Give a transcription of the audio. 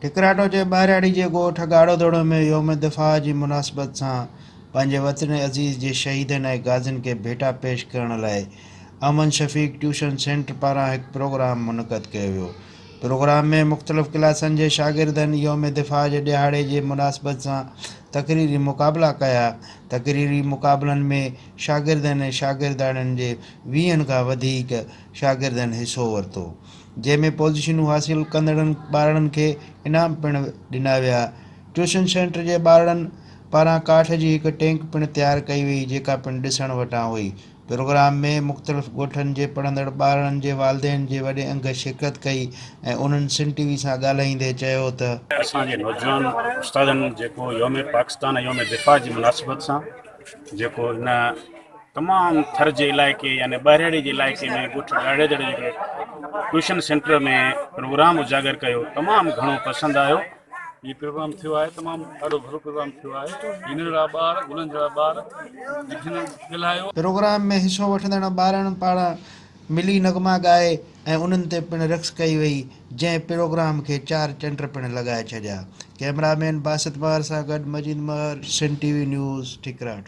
टिकराटो जे ॿाहिराड़ी जे ॻोठ गाड़ोदड़ो में योम दिफ़ा जी मुनासिबत सां पंहिंजे वतन अज़ीज़ जे शहीदनि ऐं गाज़ियुनि खे भेटा पेश करण लाइ अमन शफ़ीक ट्यूशन सेंटर पारां हिकु प्रोग्राम मुनक़द कयो वियो। प्रोग्राम में मुख़्तलिफ़ क्लासनि जे शागिर्दनि योम दिफ़ा जे ॾिहाड़े जे मुनासिबत सां तक़रीरी मुक़ाबला कया। तक़रीरी मुक़ाबलनि में शागिर्दनि ऐं शागिर्दाणियुनि जे 20 खां वधीक शागिर्दनि हिसो वरितो, जंहिंमें पोज़ीशनूं हासिलु कंदड़नि ॿारनि खे इनाम पिणु ॾिना विया। ट्यूशन सेंटर जे ॿारनि पारां काठ जी हिकु टैंक पिणु तयारु कई वई, जेका पिणु ॾिसण वटां हुई। प्रोग्राम में मुख़्तलिफ़ ॻोठनि जे पढ़ंदड़ ॿारनि जे वालिदैन जे वॾे अंग शिरकत कई ऐं उन्हनि सिंध टीवी सां ॻाल्हाईंदे चयो त असांजे नौजवान उस्तादनि जेको योम पाकिस्तान योम दिफ़ा जी मुनासिबत सां जेको हिन तमामु थर जे इलाइक़े यानी ॿाहिराड़ी जे इलाइक़े में ॻोठ ॾाड़ेदड़ जे ट्यूशन सेंटर में प्रोग्राम उजागर कयो, तमामु घणो पसंदि आयो। ये प्रोग्राम थियो आहे, तमामु ॾाढो भलो प्रोग्राम थियो आहे। हिन जहिड़ा ॿार उन्हनि जहिड़ा ॿार ॻाल्हायो। प्रोग्राम में हिसो वठंदड़ ॿारनि पारां मिली नगमा ॻाए ऐं उन्हनि ते पिणु रक़्स कई वई, जंहिं प्रोग्राम खे 4 चंड पिणु लॻाए छॾिया। कैमरामैन बासित महर सां गॾु मजीद महर, सिंध टीवी न्यूज़, टिकराटो।